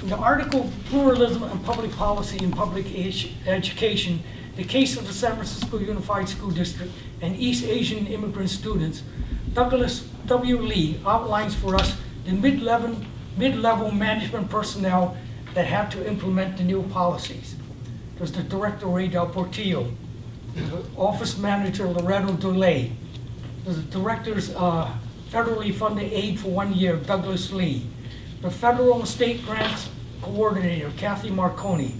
In the article, Pluralism and Public Policy in Public Education, the case of the San Francisco Unified School District and East Asian immigrant students, Douglas W. Lee outlines for us the mid-level management personnel that had to implement the new policies. There's the director, Ray Del Portillo. There's the office manager, Loretto DeLay. There's the director's federally funded aid for 1 year, Douglas Lee. The federal and state grants coordinator, Kathy Marconi.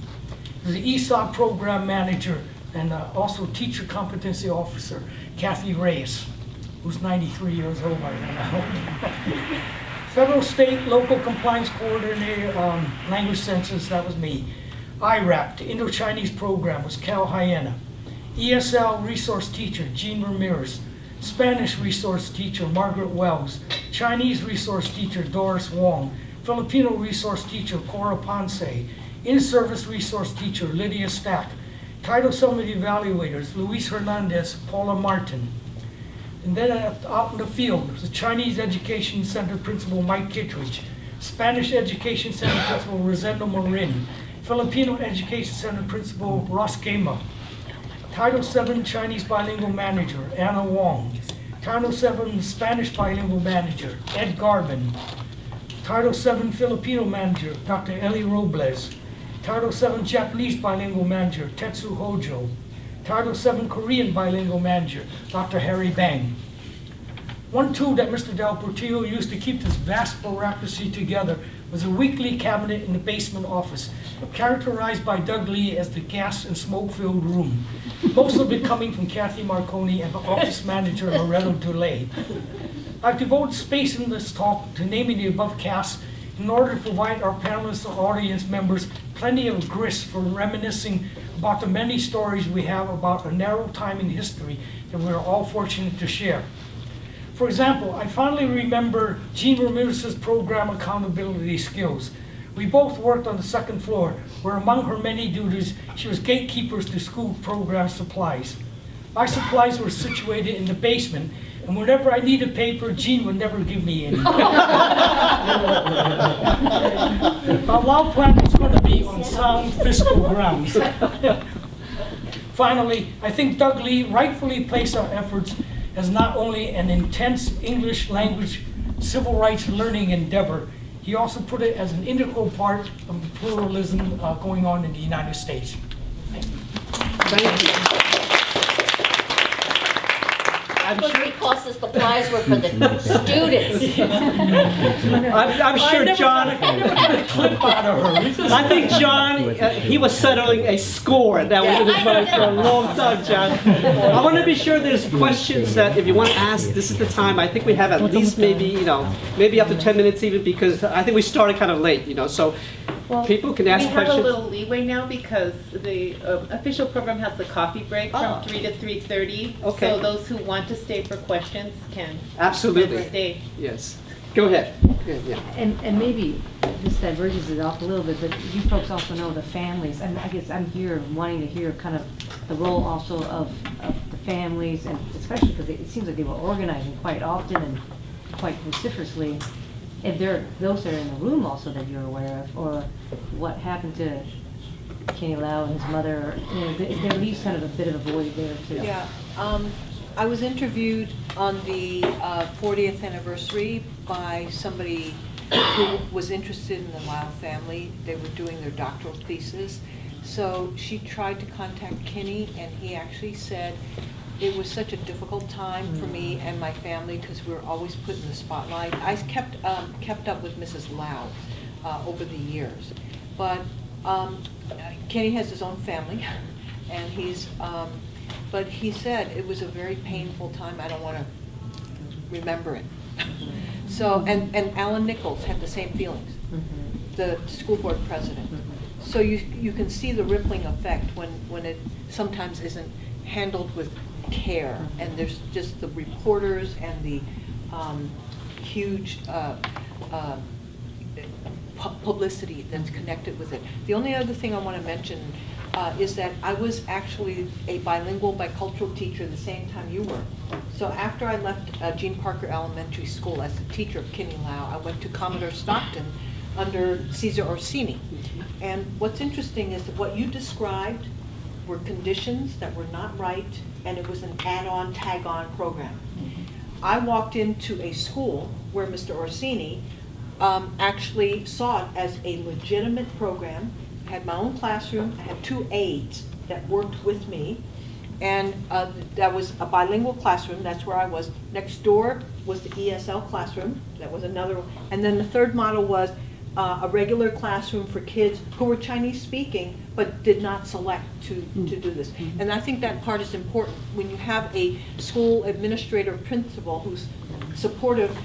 There's the ESOP program manager and also teacher competency officer, Kathy Reyes, who's 93 years old by now. Federal, state, local compliance coordinator, language census, that was me. IRAP, the Indo-Chinese program, was Cal Hyena. ESL resource teacher, Jean Ramirez. Spanish resource teacher, Margaret Wells. Chinese resource teacher, Doris Wong. Filipino resource teacher, Cora Ponce. In-service resource teacher, Lydia Stack. Title VII evaluators, Luis Hernandez, Paula Martin. And then out in the field, the Chinese Education Center principal, Mike Kittredge. Spanish Education Center principal, Rosendo Marin. Filipino Education Center principal, Ross Gema. Title VII Chinese bilingual manager, Anna Wong. Title VII Spanish bilingual manager, Ed Garvin. Title VII Filipino manager, Dr. Eli Robles. Title VII Japanese bilingual manager, Tetsu Hojo. Title VII Korean bilingual manager, Dr. Harry Bang. One tool that Mr. Del Portillo used to keep this vast bureaucracy together was a weekly cabinet in the basement office, characterized by Doug Lee as the gas and smoke-filled room, most of it coming from Kathy Marconi and the office manager, Loretto DeLay. I've devoted space in this talk to naming the above cast in order to provide our panelists and audience members plenty of grist for reminiscing about the many stories we have about a narrow time in history that we're all fortunate to share. For example, I fondly remember Jean Ramirez's program accountability skills. We both worked on the second floor, where among her many duties, she was gatekeepers to school program supplies. My supplies were situated in the basement, and whenever I needed paper, Jean would never give me any. Our law plan was going to be on sound fiscal grounds. Finally, I think Doug Lee rightfully placed our efforts as not only an intense English language civil rights learning endeavor, he also put it as an integral part of the pluralism going on in the United States. Thank you. Thank you. I'm sure because the supplies were for the students. I'm sure John. I think John, he was settling a score that we've been playing for a long time, John. I want to be sure there's questions that if you want to ask, this is the time. I think we have at least maybe up to 10 minutes even, because I think we started kind of late, so. Well, people can ask questions. We have a little leeway now because the official program has the coffee break from 3 to 3:30. Okay. So those who want to stay for questions can absolutely stay. Yes. Go ahead. Yeah. And maybe this diverges it off a little bit, but you folks also know the families, and I guess I'm here wanting to hear kind of the role also of the families, and especially because it seems like they were organizing quite often and quite vociferously. If there are those that are in the room also that you're aware of, or what happened to Kinney Lau and his mother, there leaves kind of a bit of a void there too. Yeah, I was interviewed on the 40th anniversary by somebody who was interested in the Lau family. They were doing their doctoral thesis. So she tried to contact Kinney, and he actually said, it was such a difficult time for me and my family because we were always put in the spotlight. I kept up with Mrs. Lau over the years, but Kinney has his own family, and but he said it was a very painful time. I don't want to remember it. So, and Alan Nichols had the same feelings, the school board president. So you can see the rippling effect when it sometimes isn't handled with care, and there's just the reporters and the huge publicity that's connected with it. The only other thing I want to mention is that I was actually a bilingual bicultural teacher the same time you were. So after I left Gene Parker Elementary School as the teacher of Kinney Lau, I went to Commodore Stockton under Cesar Orsini. And what's interesting is that what you described were conditions that were not right, and it was an add-on, tag-on program. I walked into a school where Mr. Orsini actually saw it as a legitimate program. I had my own classroom, I had 2 aides that worked with me, and that was a bilingual classroom, that's where I was. Next door was the ESL classroom, that was another one. And then the third model was a regular classroom for kids who were Chinese speaking but did not select to do this. And I think that part is important. When you have a school administrator principal who's supportive,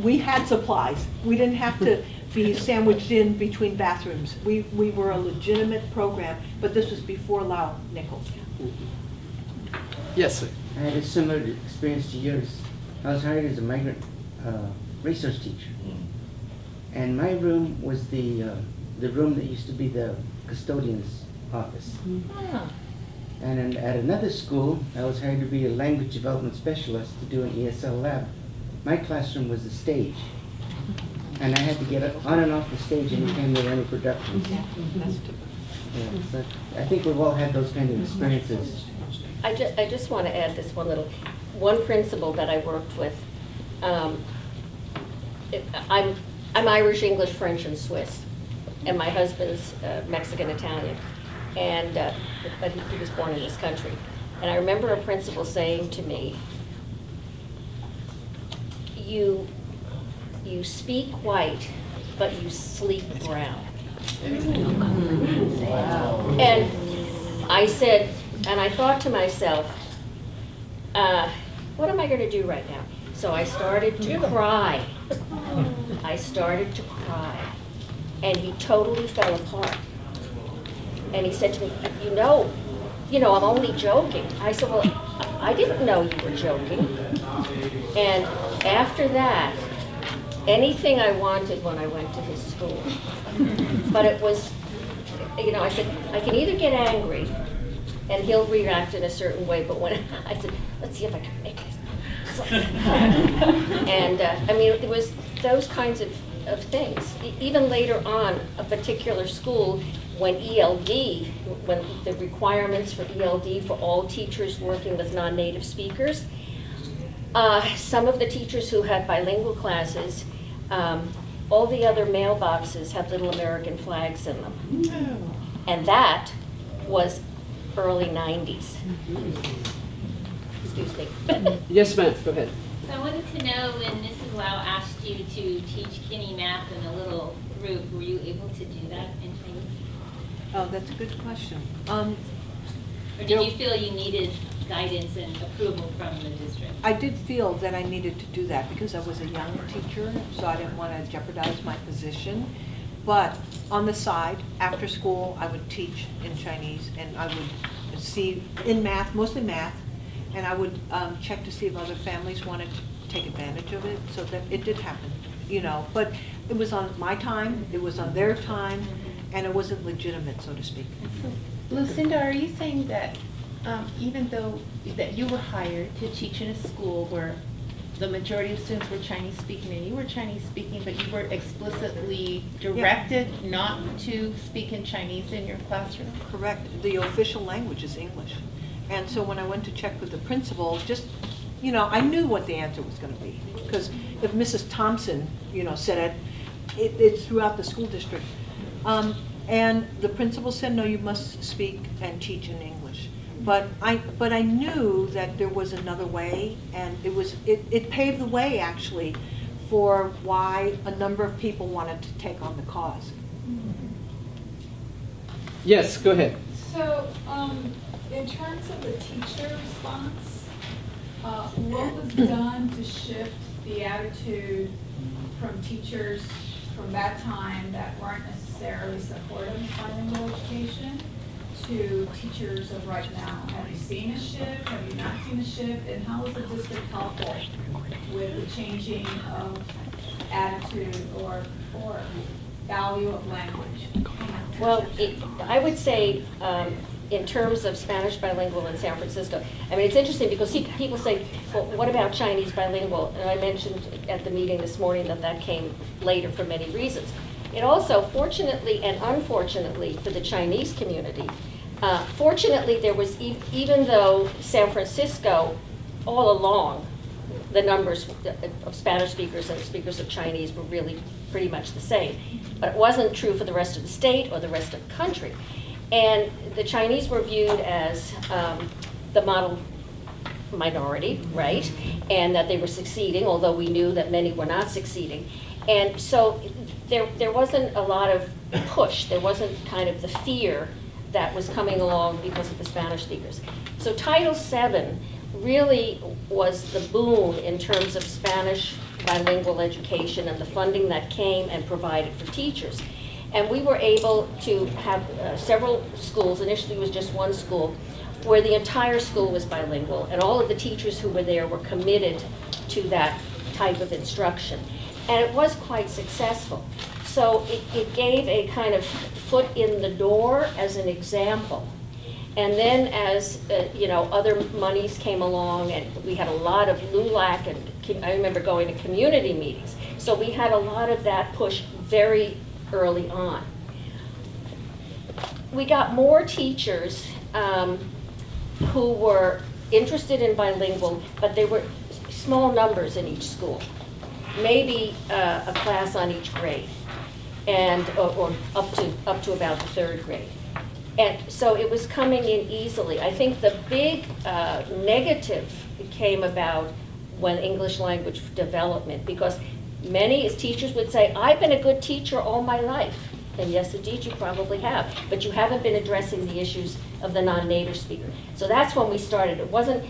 we had supplies. We didn't have to be sandwiched in between bathrooms. We were a legitimate program, but this was before Lowell Nichols. Yes, sir. I had a similar experience to yours. I was hired as a migrant resource teacher. And my room was the room that used to be the custodian's office. And then at another school, I was hired to be a language development specialist to do an ESL lab. My classroom was the stage. And I had to get on and off the stage anytime there were any productions. That's typical. Yeah, so I think we've all had those kind of experiences. I just want to add this one principal that I worked with. I'm Irish, English, French, and Swiss, and my husband's Mexican Italian, and but he was born in this country. And I remember a principal saying to me, "You speak white, but you sleep brown." And I said, and I thought to myself, what am I going to do right now? So I started to cry. I started to cry. And he totally fell apart. And he said to me, you know, I'm only joking. I said, well, I didn't know you were joking. And after that, anything I wanted when I went to his school. But it was, I said, I can either get angry and he'll react in a certain way, but when I said, let's see if I can make this. And it was those kinds of things. Even later on, a particular school, when the requirements for ELD for all teachers working with non-native speakers, some of the teachers who had bilingual classes, all the other mailboxes had little American flags in them. And that was early 90s. Excuse me. Yes, ma'am, go ahead. So I wanted to know, when Mrs. Lau asked you to teach Kinney math in a little group, were you able to do that in Chinese? Oh, that's a good question. Or did you feel you needed guidance and approval from the district? I did feel that I needed to do that because I was a young teacher, so I didn't want to jeopardize my position. But on the side, after school, I would teach in Chinese, and I would see in math, mostly math, and I would check to see if other families wanted to take advantage of it, so that it did happen, But it was on my time, it was on their time, and it wasn't legitimate, so to speak. Lucinda, are you saying that even though that you were hired to teach in a school where the majority of students were Chinese speaking and you were Chinese speaking, but you were explicitly directed not to speak in Chinese in your classroom? Correct. The official language is English. And so when I went to check with the principal, I knew what the answer was going to be. Because if Mrs. Thompson, said it's throughout the school district. And the principal said, no, you must speak and teach in English. But I knew that there was another way, and it paved the way, actually, for why a number of people wanted to take on the cause. Yes, go ahead. So, in terms of the teacher response, what was done to shift the attitude from teachers from that time that weren't necessarily supportive of bilingual education to teachers of right now? Have you seen a shift? Have you not seen a shift? And how is the district helpful with the changing of attitude or value of language? Well, I would say, in terms of Spanish bilingual in San Francisco, it's interesting because people say, well, what about Chinese bilingual? And I mentioned at the meeting this morning that came later for many reasons. It also, fortunately and unfortunately for the Chinese community, fortunately there was, even though San Francisco, all along, the numbers of Spanish speakers and speakers of Chinese were really pretty much the same. But it wasn't true for the rest of the state or the rest of the country. And the Chinese were viewed as the model minority, right? And that they were succeeding, although we knew that many were not succeeding. And so there wasn't a lot of push. There wasn't kind of the fear that was coming along because of the Spanish speakers. So Title VII really was the boon in terms of Spanish bilingual education and the funding that came and provided for teachers. And we were able to have several schools, initially it was just one school, where the entire school was bilingual, and all of the teachers who were there were committed to that type of instruction. And it was quite successful. So it gave a kind of foot in the door as an example. And then as, other monies came along, and we had a lot of LULAC, and I remember going to community meetings. So we had a lot of that push very early on. We got more teachers who were interested in bilingual, but they were small numbers in each school. Maybe a class on each grade, and or up to about the third grade. And so it was coming in easily. I think the big negative came about when English language development, because many as teachers would say, I've been a good teacher all my life. And yes, indeed, you probably have, but you haven't been addressing the issues of the non-native speaker. So that's when we started. It wasn't,